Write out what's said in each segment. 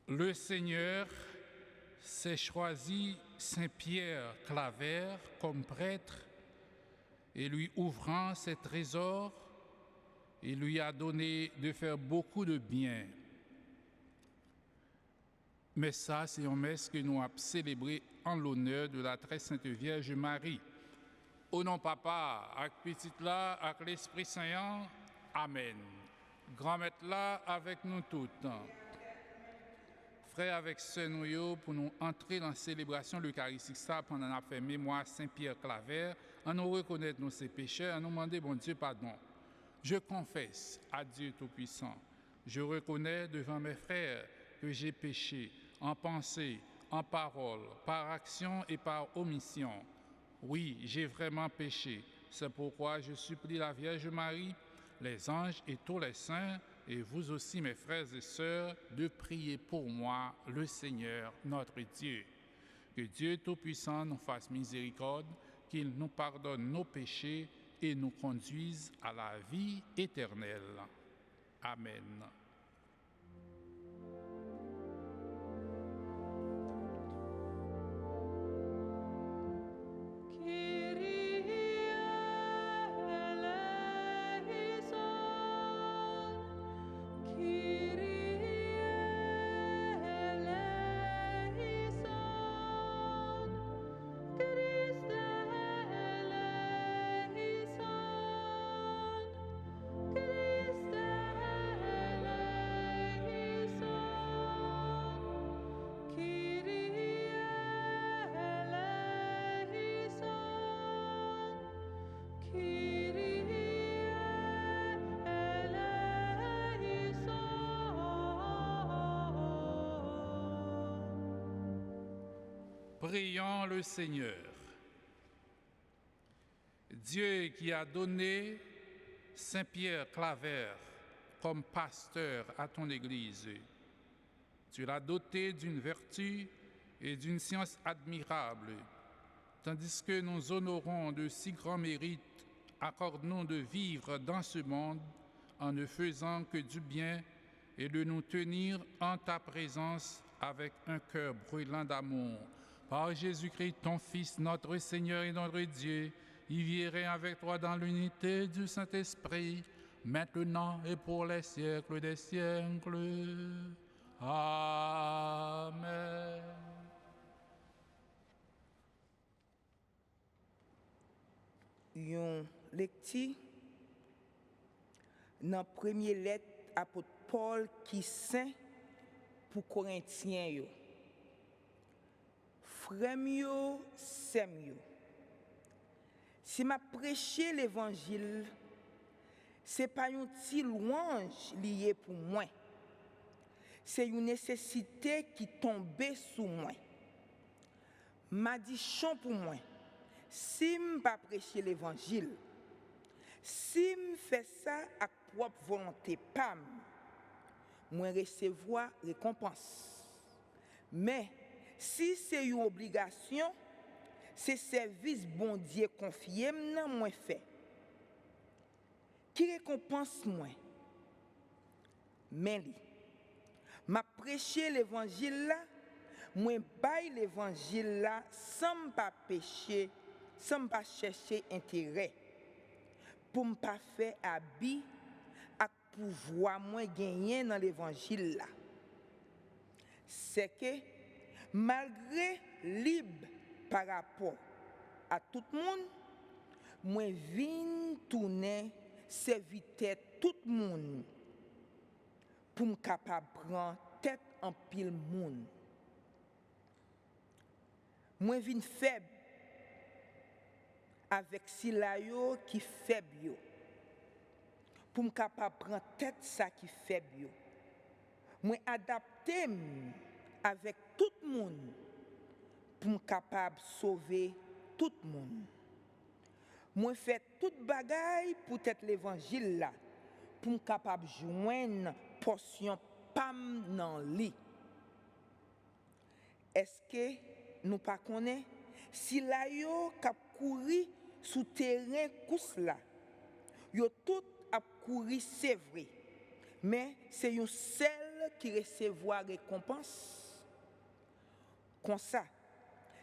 Le Seigneur s'est choisi Saint-Pierre Claver comme prêtre et lui ouvrant ses trésors, il lui a donné de faire beaucoup de bien. Mais ça, c'est une messe que nous avons célébrée en l'honneur de la très sainte Vierge Marie. Au nom Papa, avec petite là, avec l'Esprit Saint, Amen. Grand-maître là, avec nous toutes. Frères avec sœurs nous pour nous entrer dans la célébration de l'Eucharistique ça pendant la fait mémoire Saint-Pierre Claver, en nous reconnaître nos péchés, en nous demander bon Dieu pardon. Je confesse à Dieu Tout-Puissant, je reconnais devant mes frères que j'ai péché en pensée, en parole, par action et par omission. Oui, j'ai vraiment péché. C'est pourquoi je supplie la Vierge Marie, les anges et tous les saints, et vous aussi mes frères et sœurs, de prier pour moi, le Seigneur, notre Dieu. Que Dieu Tout-Puissant nous fasse miséricorde, qu'il nous pardonne nos péchés et nous conduise à la vie éternelle. Amen. Prions le Seigneur. Dieu qui a donné Saint-Pierre Claver comme pasteur à ton Église, tu l'as doté d'une vertu et d'une science admirable, tandis que nous honorons de si grands mérites, accorde-nous de vivre dans ce monde en ne faisant que du bien et de nous tenir en ta présence avec un cœur brûlant d'amour. Par Jésus-Christ, ton Fils, notre Seigneur et notre Dieu, il vivrait avec toi dans l'unité du Saint-Esprit, maintenant et pour les siècles des siècles. Amen. Yon lecture dans première lettre apôtre Paul qui saint pour Corinthiens yo. Frères yo, sœurs yo. Si m'a prêché l'évangile, c'est pas une petite louange liée pour moi. C'est une nécessité qui tombait sous moi. M'a dit chon pour moi. Si je ne pas prêcher l'évangile, si je fais ça à propre volonté, pam, moi recevoir récompense. Mais si c'est une obligation, c'est service bon Dieu confié m'nan moi fait. Qui récompense moi? Mais li. M'a prêché l'évangile là, moi bail l'évangile là sans pas pécher, sans pas chercher intérêt. Pour ne pas faire habit à pouvoir moi gagner dans l'évangile là. C'est que malgré libre par rapport à tout le monde, moi vinn tourner serviteur tout le monde pour me capable prendre tête en pile monde. Moi vinn faible avec Silayo qui faible yo. Pour me capable prendre tête ça qui faible yo. Moi adapter avec tout le monde pour me capable sauver tout le monde. Moi fait toute bagaille pour être l'évangile là pour me capable joindre portion pam nan li. Est-ce que nous pas connaît si la yo k'ap courir sous terrain course là yo tout a courir c'est vrai mais c'est une seule celle qui recevra récompense. Comme ça,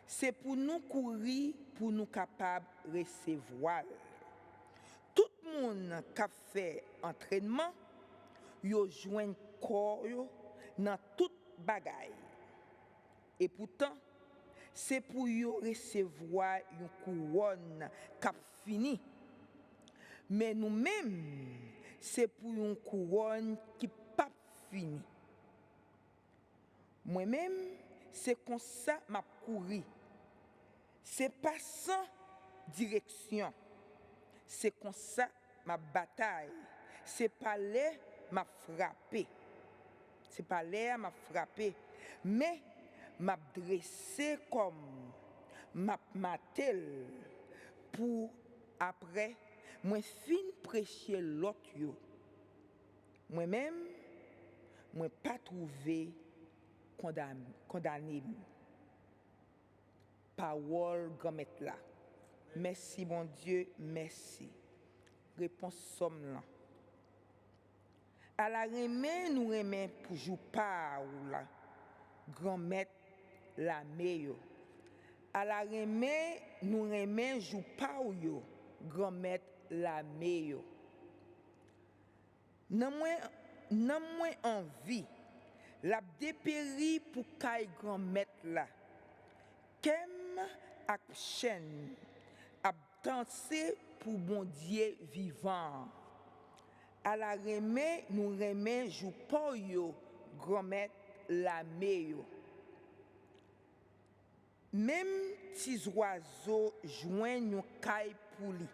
c'est pour nous courir, pour nous capables de recevoir. Tout le monde qui a fait entraînement, yo joint corps dans toute bagaille. Et pourtant, c'est pour yo recevoir une couronne qui a fini. Mais nous-mêmes, c'est pour une couronne qui pas fini. Moi-même, c'est comme ça que je couru. C'est pas sans direction. C'est comme ça ma bataille. C'est pas là m'a frappé. C'est pas là m'a frappé. Mais m'a dressé comme m'a matel pour après moi fin prêcher l'autre yo. Moi-même moi pas trouvé condamné. Parole gomet là. Merci mon Dieu, merci. Réponse somme là. À la remè nous remè pour jou pa ou la. Grand-mère la meyo. À la remè nous remè jou pa ou yo. Grand-mère la meyo. Nan mwen envie la dépéri pour kay grand-mère la. Kem ak chen ap danser pour bon Dieu vivant. À la remè nous remè jou pa yo grand-mère la meyo. Même petits oiseaux joignent yon kay pou li.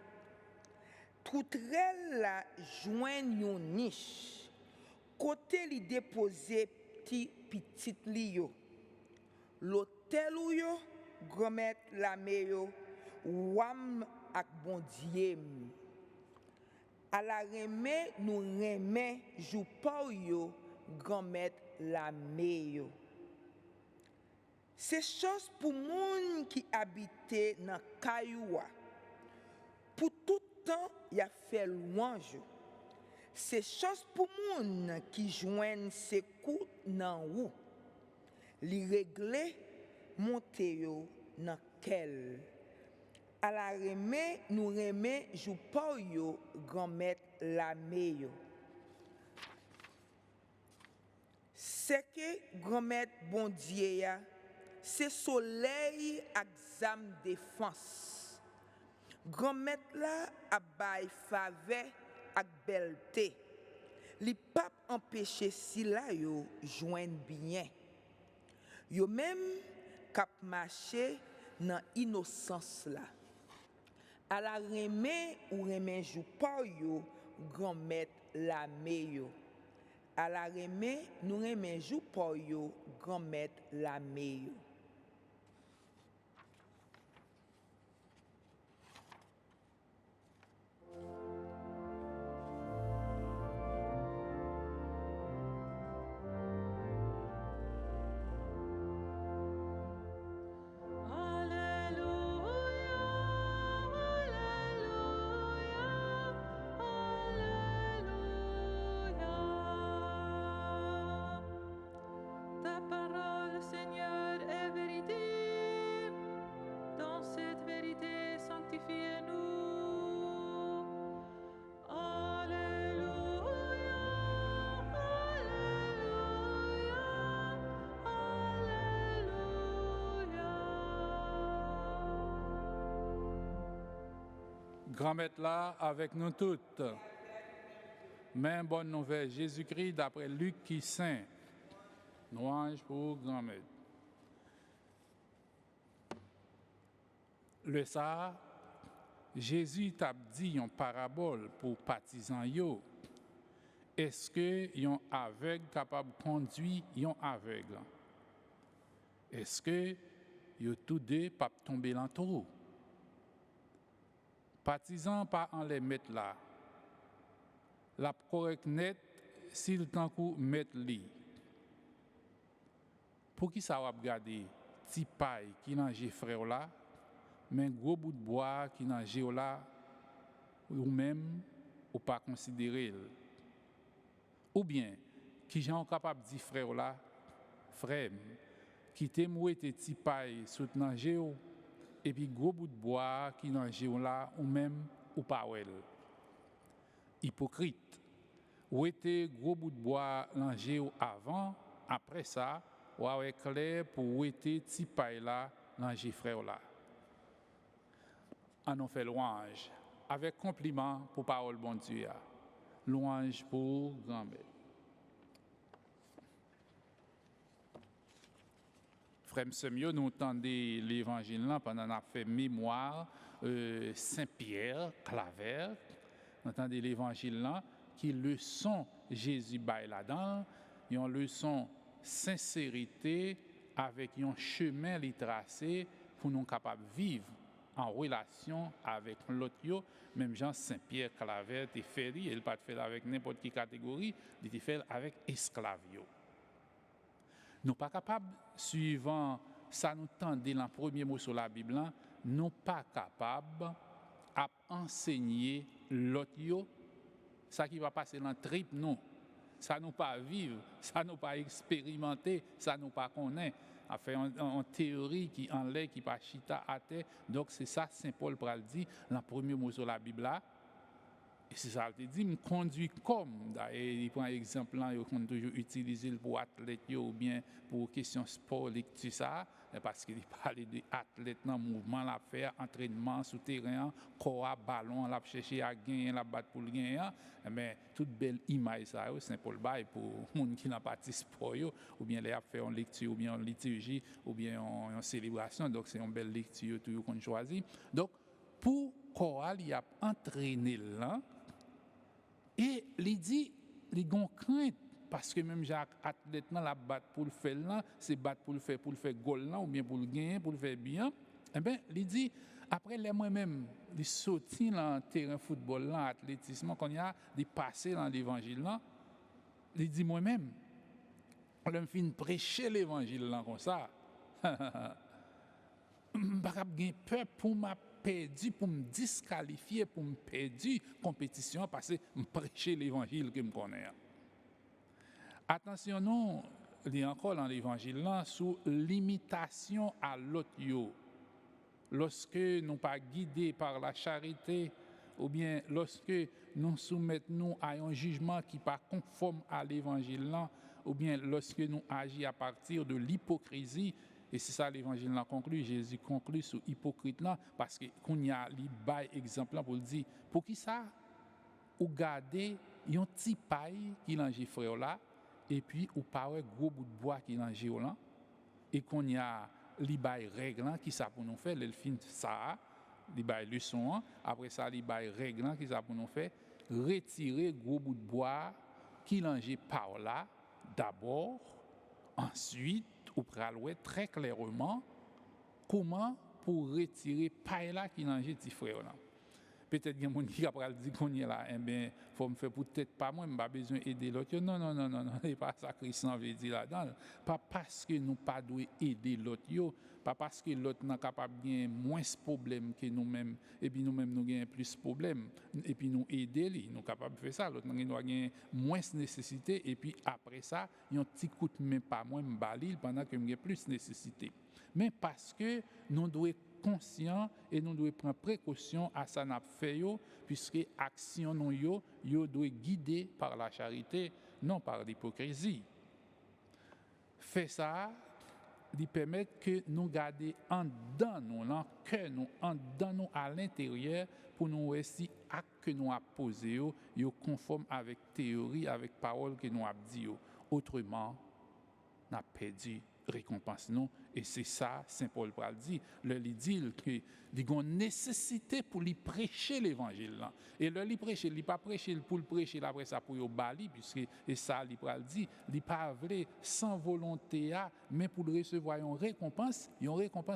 Troutrel la joignent yon niche. Côté li déposé petit li yo. L'hôtel ou yo grand-mère la meyo wam ak bon Dieu. À la remè nous remè jou pa yo grand-mère la meyo. C'est chose pour moun qui habitait dans Kayoua. Pour tout temps, y a fait louange. C'est chose pour moun qui joignent ses coups dans ou. Li réglé monte yo dans quel. À la remè nous remè jou pa yo grand-mère la meyo. C'est que grand-mère bon Dieu ya, c'est soleil ak zam défense. Grand-mère la a bay faveur ak belté. Li pap empêcher si la yo joindre bien. Yo même k'ap marcher dans innocence la. À la remè ou remè jou pa yo grand-mère la meyo. À la remè nous remè jou pa yo grand-mère la meyo. Grand-mère là avec nous toutes. Même bonne nouvelle, Jésus-Christ d'après Luc qui saint. Louange pour grand-mère. Le ça, Jésus t'a dit une parabole pour partisans yo. Est-ce que yon aveugle capable de conduire yon aveugle? Est-ce que yo tous deux pas tomber dans trou? Partisans pas en les mettre là. La correct net s'il tant coup mettre li. Pour qui ça va regarder petit paille qui dans frère là, mais gros bout de bois qui dans là ou même ou pas considérer. Ou bien qui sont capables de dire frère là, frère, qui t'aime ou était petit paille sous géo et puis gros bout de bois qui dans géo là ou même ou pas elle. Hypocrite. Ou était gros bout de bois dans géo avant, après ça, ou avec clair pour ou était petit paille là dans géo frère là. On en fait louange avec compliment pour parole bon Dieu. Louange pour grand-mère. Frère Semio, nous entendons l'évangile là pendant qu'on a fait mémoire Saint-Pierre, Claver. Nous entendons l'évangile là qui leçon Jésus bail là-dedans, une leçon sincérité avec un chemin li tracé pour nous capables de vivre en relation avec l'autre, même Jean Saint-Pierre Claver te fait, il ne pas fait avec n'importe quelle catégorie, il te fait avec esclaves. Nous pas capables, suivant ça nous tendait dans le premier mot sur la Bible, nous pas capables à enseigner l'autre, ça qui va passer dans le trip, non. Ça nous pas vivre, ça nous pas expérimenter, ça nous pas connaître. A fait en théorie qui en l'air qui pas chita à terre. Donc c'est ça Saint Paul pral dit dans le premier mot sur la Bible là. Et c'est ça il dit me conduit comme d'ailleurs il prend exemple là il compte toujours utiliser pour athlète ou bien pour question sport tout ça parce qu'il parle de athlète dans mouvement la faire entraînement sur terrain corps ballon la chercher à gagner la battre pour gagner mais toute belle image ça Saint Paul bail pour monde qui n'a pas de sport ou bien les a fait en lecture ou bien en liturgie ou bien en célébration donc c'est une belle lecture tout qu'on choisit donc pour corps il a entraîné là. Et il dit, il a crainte, parce que même Jacques athlète la battre pour le faire là, c'est battre pour le faire goal là, ou bien pour le gagner, pour le faire bien. Eh bien, il dit, après les moi-même, il sorti dans le terrain football là, athlétisme, quand il y a des passés dans l'évangile là, il dit moi-même, je me fin prêcher l'évangile là comme ça. Je n'ai pas peur pour ma perdu pour me disqualifier, pour me perdre compétition parce que je prêcher l'évangile que je connais. Attention, non, il y a encore dans l'évangile là sous l'imitation à l'autre. Lorsque nous ne pas guidés par la charité, ou bien lorsque nous soumettons à un jugement qui n'est pas conforme à l'évangile là, ou bien lorsque nous agissons à partir de l'hypocrisie. Et c'est ça l'évangile là conclut. Jésus conclut sur hypocrite là parce que qu'on y a li bail exemple là pour le dire pour qui ça ou garder un petit paille qui lange frère là et puis ou pas gros bout de bois qui lange là et qu'on y a li bail règle là qui ça pour nous faire le fin ça li bail leçon après ça li bail règle là qui ça pour nous faire retirer gros bout de bois qui lange par là d'abord ensuite ou pralouer très clairement comment pour retirer paille là qui dans petit frère là. Peut-être qu'il y a des gens qui après dit qu'on est là eh bien faut me faire peut-être pas moi pas besoin aider l'autre. Non, c'est pas ça Christ veut dire là-dedans. Pas parce que nous pas doit aider l'autre pas parce que l'autre n'est capable de gagner moins de problèmes que nous-mêmes et puis nous-mêmes nous gagnons plus de problèmes et puis nous aider lui nous capable de faire ça l'autre nous gagner moins de nécessité et puis après ça il y a un petit coup de main pas moins balil pendant que nous gagnons plus de nécessité mais parce que nous devons conscient et nous devons prendre précaution à ça n'a fait puisque action nous yo doit guider par la charité non par l'hypocrisie fait ça lui permettre que nous garder en dedans nous dans cœur nous en dedans nous à l'intérieur pour nous aussi acte que nous a posé yo conforme avec théorie avec parole que nous a dit autrement n'a perdu récompense non et c'est ça Saint Paul pral dit le dit que il y a une nécessité pour lui prêcher l'évangile là et le lui prêcher il pas prêcher pour le prêcher après ça pour yo bali puisque et ça il pral dit il pas vrai sans volonté mais pour recevoir une récompense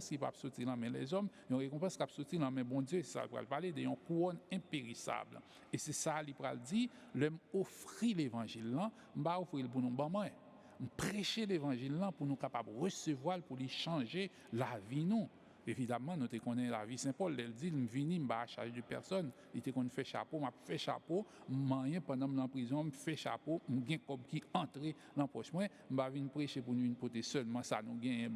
qui va sortir dans main les hommes une récompense qui va sortir dans main bon Dieu ça pral parler de une couronne impérissable et c'est ça il pral dit le offrir l'évangile là m'ba offrir pour nous bon prêcher l'évangile là pour nous capables recevoir pour lui changer la vie nous Évidemment, nous connaissons la vie. Saint Paul, il dit, je viens, je à charge de personne. Il était qu'on fait chapeau, je fais chapeau, je pendant que je suis en prison, je fais chapeau, je gagne comme qui entre dans la poche. Moi, je viens prêcher pour nous porter seulement ça, nous gagne.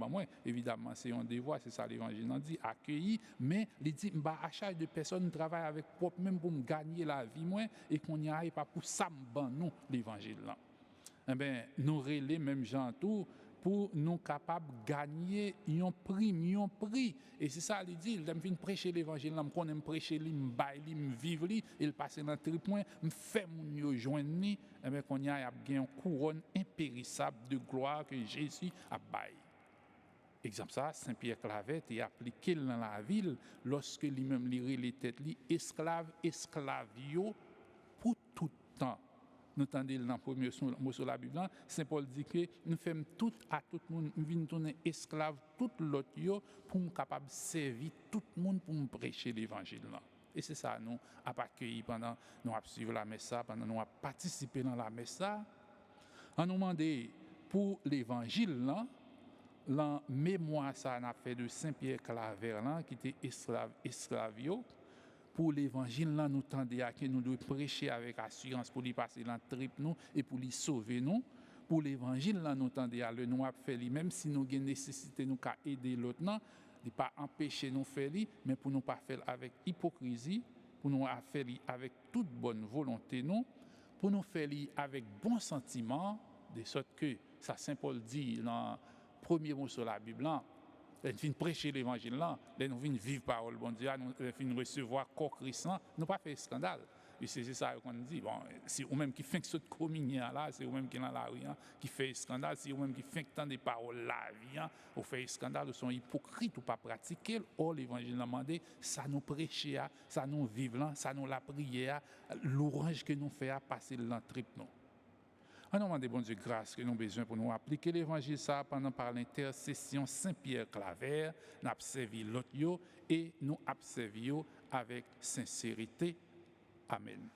Évidemment, c'est un devoir, c'est ça l'évangile. On dit accueilli, mais il dit, je à charge de personne, je travaille avec propre, même pour me gagner la vie, moi, et qu'on n'y aille pas pour ça, nous, l'évangile. Eh bien, nous relais même gens tout pour nous capables de gagner un prix. Et c'est ça, il dit, je viens prêcher l'évangile, je connais prêcher, je baille, je vivre, il passe dans le tripoint, je fais mon yo joindre, et bien qu'on y a une couronne impérissable de gloire que Jésus a baille. Exemple ça, Saint-Pierre Claver est appliqué dans la ville lorsque lui-même lirait les têtes, esclavio pour tout temps. Nous entendons dans le premier mot sur la Bible, Saint Paul dit que nous faisons tout à tout le monde, nous venons tourner esclaves tout l'autre pour nous capables de servir tout le monde pour nous prêcher l'évangile. Et c'est ça, nous avons accueilli pendant nous avons suivi la messe, pendant nous avons participé dans la messe. On nous demandé pour l'évangile, la mémoire ça a fait de Saint-Pierre Claver, qui était esclavio. Pour l'évangile, là, nous tendons à que nous devons prêcher avec assurance pour lui passer dans le trip nous et pour lui sauver nous. Pour l'évangile, là, nous tendons à le nous faire même si nous avons nécessité nous qu'à aider l'autre, de pas empêcher nous faire mais pour nous pas faire avec hypocrisie, pour nous faire avec toute bonne volonté nous, pour nous faire avec bon sentiment, de sorte que ça Saint Paul dit dans le premier mot sur la Bible. Nous venons prêcher l'évangile là, nous venons vivre parole bon Dieu, nous venons recevoir corps Christ, nous pas faire scandale. Et c'est ça qu'on dit. Bon, c'est ou même qui fait cette communion là, c'est ou même qui dans la rue qui fait scandale, c'est ou même qui fait tant de paroles la vie, ou fait scandale, ou sont hypocrites ou pas pratiquer. Or l'évangile demandé, ça nous prêcher, ça nous vivre là, ça nous la prière, l'orange que nous fait à passer l'entrée nous. On demande bon Dieu grâce que nous avons besoin pour nous appliquer l'évangile ça pendant par l'intercession Saint-Pierre Claver, nous avons servi l'autre et nous avons servi avec sincérité. Amen.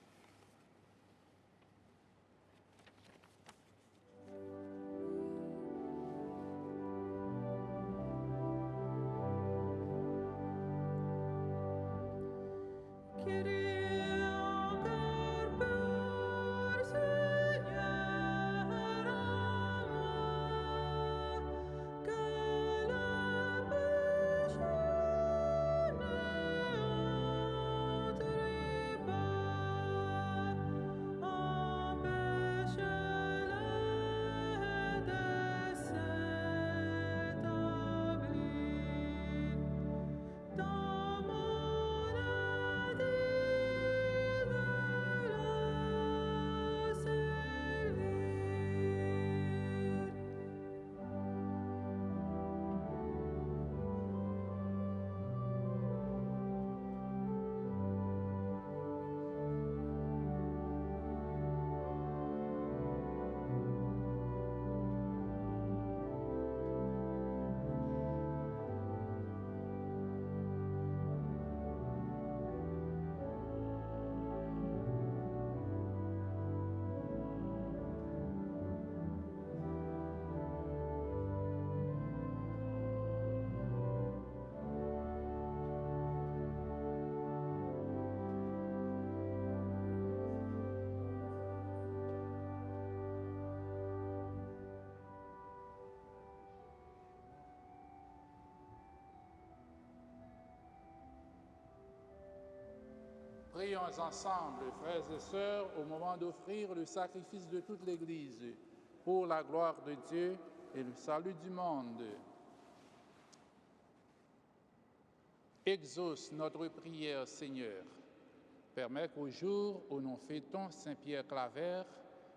Prions ensemble, frères et sœurs, au moment d'offrir le sacrifice de toute l'Église pour la gloire de Dieu et le salut du monde. Exauce notre prière, Seigneur. Permets qu'au jour où nous fêtons Saint-Pierre Claver,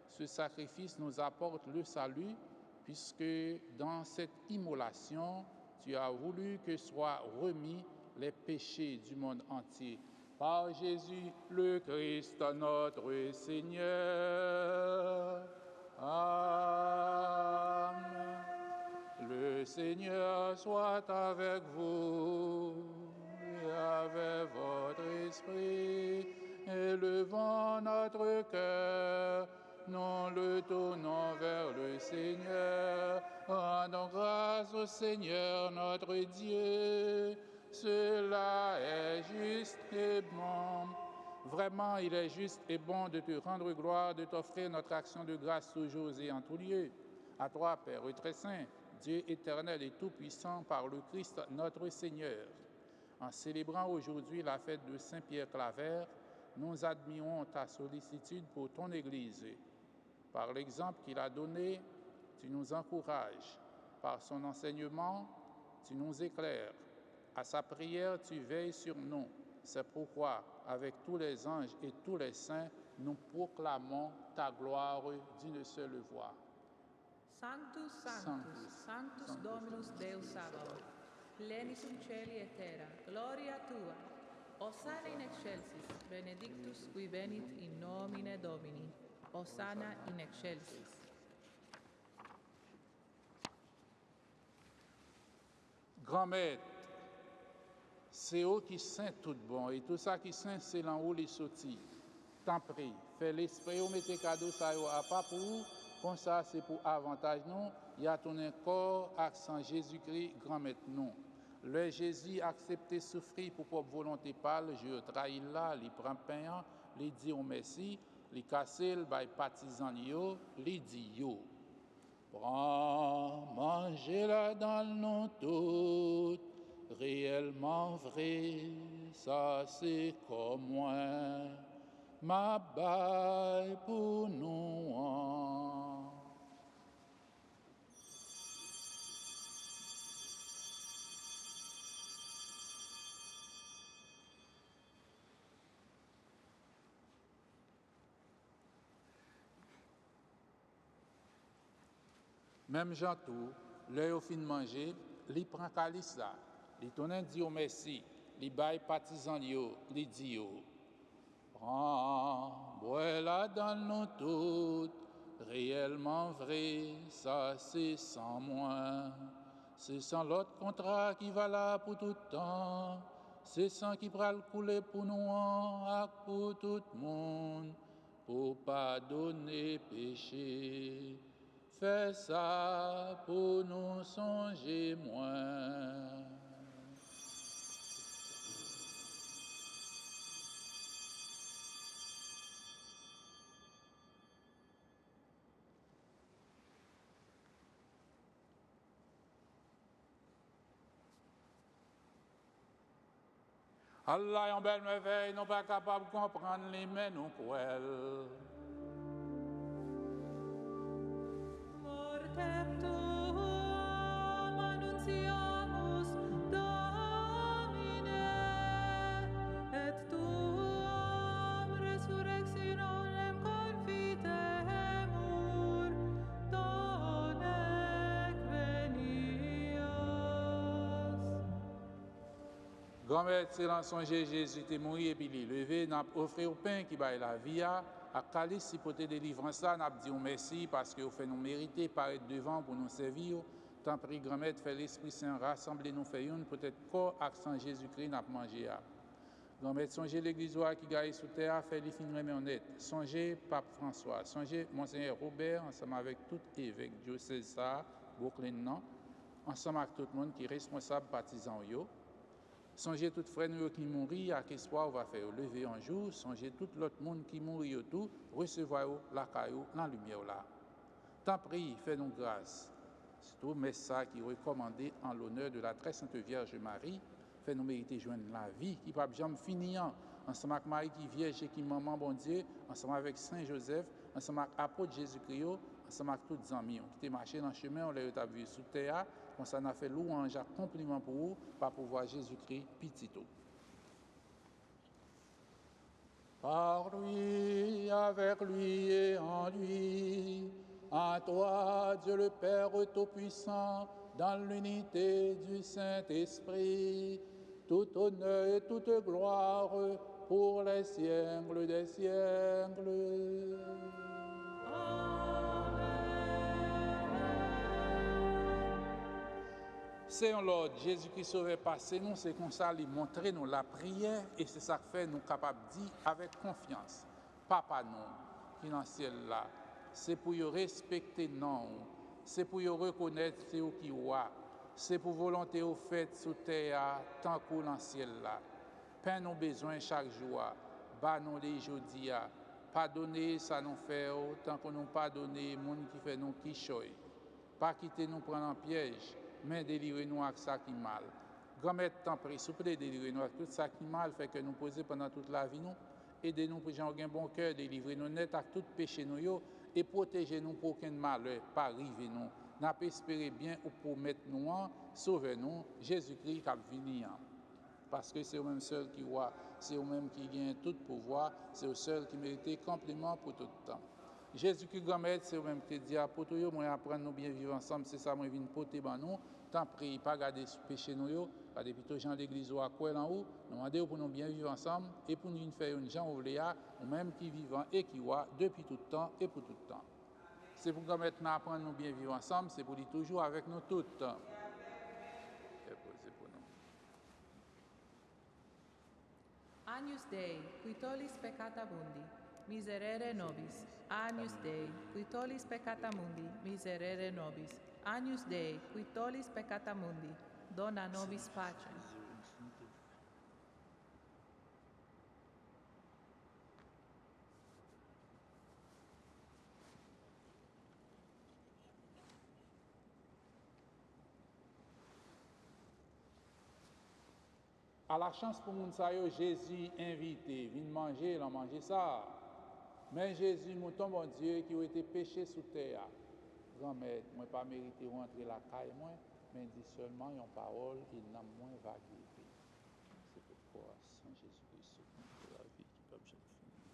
ce sacrifice nous apporte le salut, puisque dans cette immolation, tu as voulu que soient remis les péchés du monde entier. Par Jésus le Christ, notre Seigneur. Amen. Le Seigneur soit avec vous et avec votre esprit. Élevons notre cœur, nous le tournons vers le Seigneur. Rendons grâce au Seigneur notre Dieu. Cela est juste et bon. Vraiment, il est juste et bon de te rendre gloire, de t'offrir notre action de grâce toujours et en tout lieu. À toi, Père très saint, Dieu éternel et tout-puissant, par le Christ notre Seigneur. En célébrant aujourd'hui la fête de Saint-Pierre Claver, nous admirons ta sollicitude pour ton Église. Par l'exemple qu'il a donné, tu nous encourages. Par son enseignement, tu nous éclaires. À sa prière, tu veilles sur nous. C'est pourquoi, avec tous les anges et tous les saints, nous proclamons ta gloire d'une seule voix. Sanctus, Sanctus, Sanctus Dominus Deus Sabaoth, plenitum celi et terra, gloria tua. Hosanna in excelsis, benedictus qui venit in nomine Domini. Hosanna in excelsis. Grand Maître, c'est eux qui saint tout bon, et tout ça qui saint, c'est l'en haut les sorties. T'en prie, fais l'esprit, ou mettez cadeau ça à pas pour vous, comme ça c'est pour avantage nous. Il y a ton corps, accent Jésus-Christ, Grand Maître nous. Le Jésus accepté souffrir pour propre volonté pâle, je trahis là, il prend pain, il dit au merci, il casse le bail partisan yo, il dit yo. Prends, mangez-la dans nous toutes, réellement vrai, ça c'est comme moi, ma baille pour nous. Même Jean tout, l'œil au fin de manger, il prend calice là, il tourne dit au merci, il baille partisan yo, il dit yo. Prends, bois-la dans nous toutes, réellement vrai, ça c'est sans moi. C'est sans l'autre contrat qui va là pour tout temps, c'est sans qui pral couler pour nous et pour tout le monde, pour pardonner péché. Fais ça pour nous songer moins. Allah en belle merveille, nous pas capables de comprendre les mains nous cruelles. Grand-mère, c'est l'en songer Jésus était mort et puis il est levé, n'a offert au pain qui baille la vie à calice si pour te délivrance là, n'a dit merci parce que vous fait nous mériter paraître devant pour nous servir. Tant pis grand-mère, fait l'Esprit Saint rassembler nous fait une peut-être corps accent Jésus-Christ n'a manger à. Grand-mère, songez l'église qui gagne sous terre, fait les fins honnête. Songez Pape François, songez Monseigneur Robert ensemble avec tout évêque diocèse ça, Brooklyn non, ensemble avec tout le monde qui est responsable partisan yo. Songez tout frère nous qui mourit, à quel soir on va faire lever un jour. Songez tout l'autre monde qui mourit tout, recevoir la caillou, la lumière là. Tant prie, fais-nous grâce. Surtout, mais ça qui est recommandé en l'honneur de la très sainte Vierge Marie, fait-nous mériter joindre la vie qui va jamais finir. Ensemble avec Marie qui vierge et qui maman bon Dieu, ensemble avec Saint Joseph, ensemble avec apôtre Jésus-Christ, ensemble avec tous les amis qui étaient marchés dans le chemin, on les a vus sous terre. On s'en a fait louange à compliment pour vous, par pouvoir Jésus-Christ pitito. Par lui, avec lui et en lui, à toi, Dieu le Père Tout-Puissant, dans l'unité du Saint-Esprit, tout honneur et toute gloire pour les siècles des siècles. C'est un Lord Jésus-Christ sauvé passé nous, c'est comme ça, il montre nous la prière et c'est ça que fait nous capables de dire avec confiance. Papa nous, qui est dans le ciel là, c'est pour respecter nous, C'est pour yo reconnaître c'est eux qui roi. C'est pour volonté au fait sous terre tant qu'au dans ciel là. Pain nos besoins chaque jour. Bas nous les jodi a. Pardonnez ça nous fait tant qu'on nous pardonner monde qui fait nous qui choy. Pas quitter nous prendre en piège, mais délivrer-nous avec ça qui mal. Grand-mère tant prie, s'il vous plaît, délivrer-nous avec tout ça qui mal fait que nous poser pendant toute la vie nous. Aidez-nous pour avoir un bon cœur, délivrer-nous net avec tout péché nous yo, et protégez-nous pour aucun malheur pas arriver nous. N'a pas espéré bien ou pour mettre nous en, sauvez-nous, Jésus-Christ qui a venu. Parce que c'est au-même seul qui voit, c'est au-même qui gagne tout pouvoir, c'est au seul qui mérite complément pour tout le temps. Jésus-Christ grand-mère, c'est au-même qui dit à pour tout yo, moi apprendre nous bien vivre ensemble, c'est ça moi viens porter ban nous. Tant prie, pas garder péché nous yo, pas depuis tout gens d'église ou à quoi en haut, nous demander pour nous bien vivre ensemble et pour nous faire une gens ouvrière, ou même qui vivant et qui voit depuis tout le temps et pour tout le temps. C'est pour maintenant apprendre nous bien vivre ensemble, c'est pour dire toujours avec nous tout le temps. Agnus Dei, qui tollis peccata mundi, miserere nobis. Agnus Dei, qui tollis peccata mundi, miserere nobis. Agnus Dei, qui tollis peccata mundi, dona nobis pacem. À la chance pour moun sa yo, Jésus invité, vin manger, l'on manger ça. Mais Jésus, mouton bon Dieu, qui a été péché sous terre. Grand-mère, moi pas mérité rentrer la caille moi, mais dit seulement une parole, il n'a moins va guérir. C'est pourquoi, sans Jésus-Christ, c'est la vie qui peut jamais finir.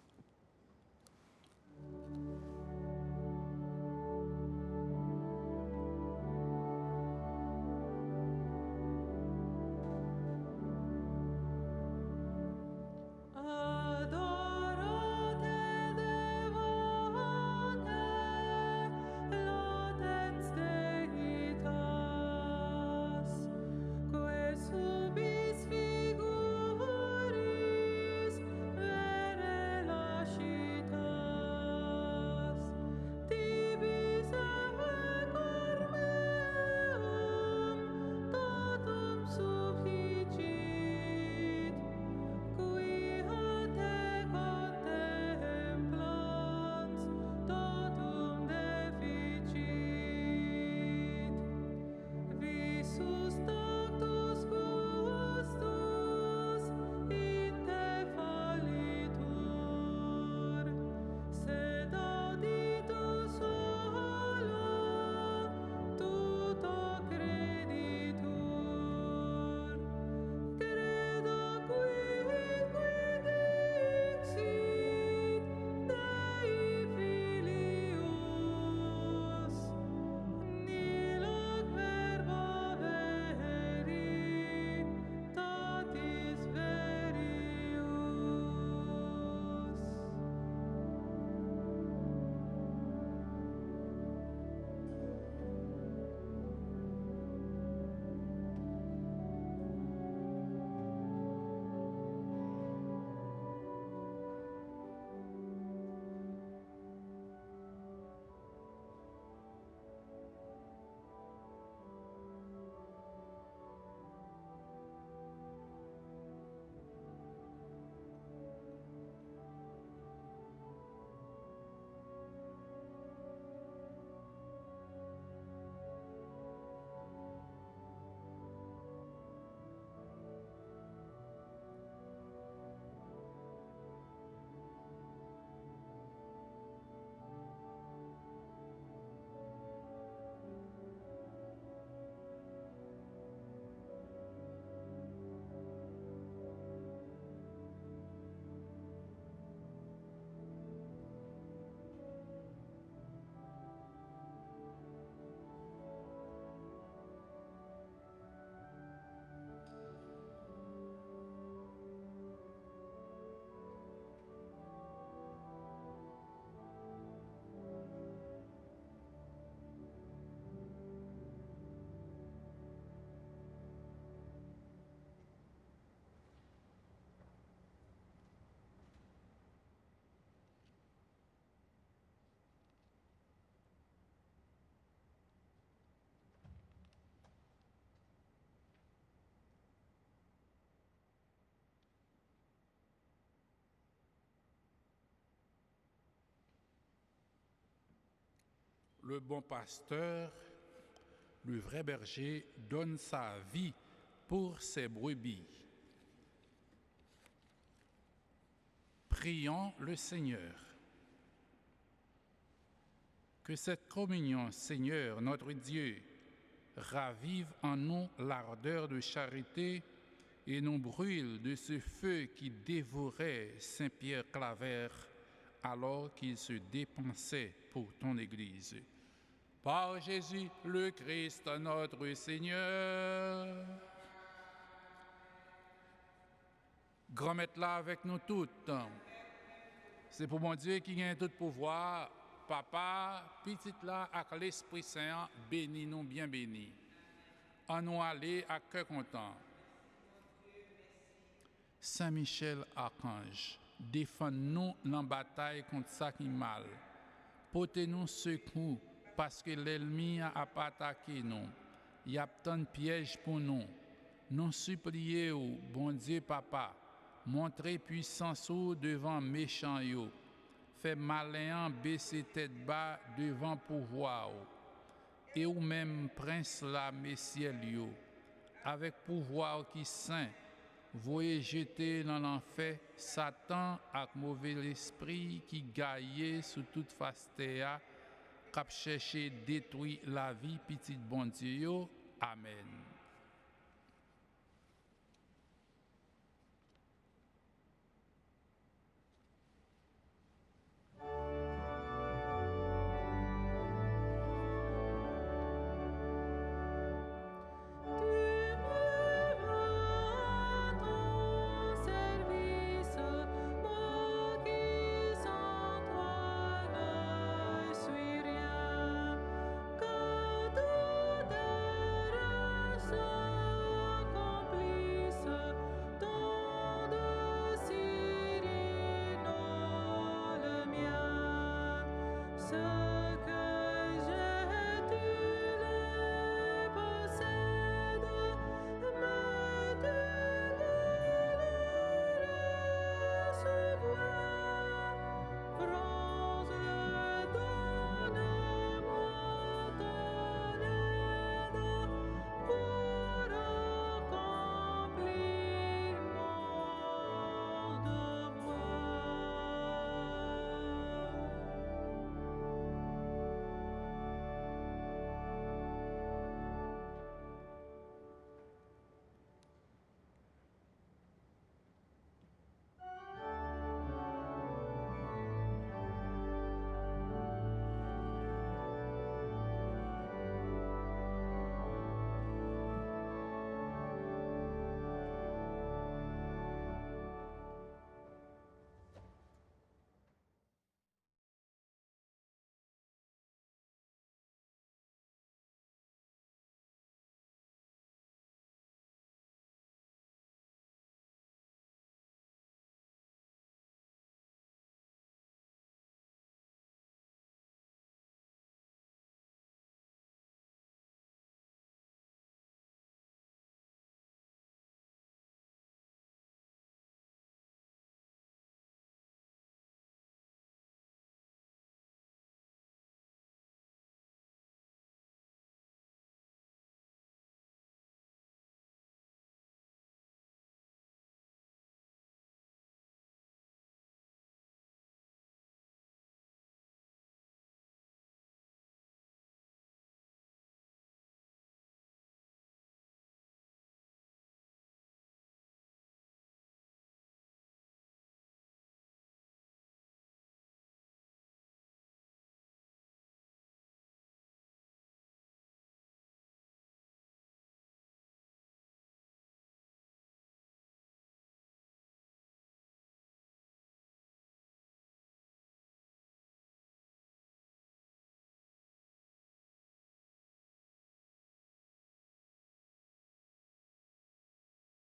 Le bon pasteur, le vrai berger, donne sa vie pour ses brebis. Prions le Seigneur. Que cette communion, Seigneur, notre Dieu, ravive en nous l'ardeur de charité et nous brûle de ce feu qui dévorait Saint-Pierre Claver alors qu'il se dépensait pour ton Église. Par Jésus le Christ, notre Seigneur. Grand maître là avec nous toutes. C'est pour mon Dieu qui a tout pouvoir. Papa, petit là, avec l'Esprit Saint, bénis nous, bien bénis. En nous aller à cœur content. Saint Michel Archange, défends-nous dans la bataille contre ça qui mal. Portez-nous secours parce que l'ennemi a pas attaqué nous. Il y a tant de pièges pour nous. Nous supplions, bon Dieu Papa, montrez puissance devant méchants yo. Fait malin baisser tête bas devant pouvoir. Et ou même prince la messieurs yo, avec pouvoir qui saint, voyez jeter dans l'enfer Satan avec mauvais esprit qui gaillait sous toute face terre, cap chercher détruire la vie petite bon Dieu. Amen.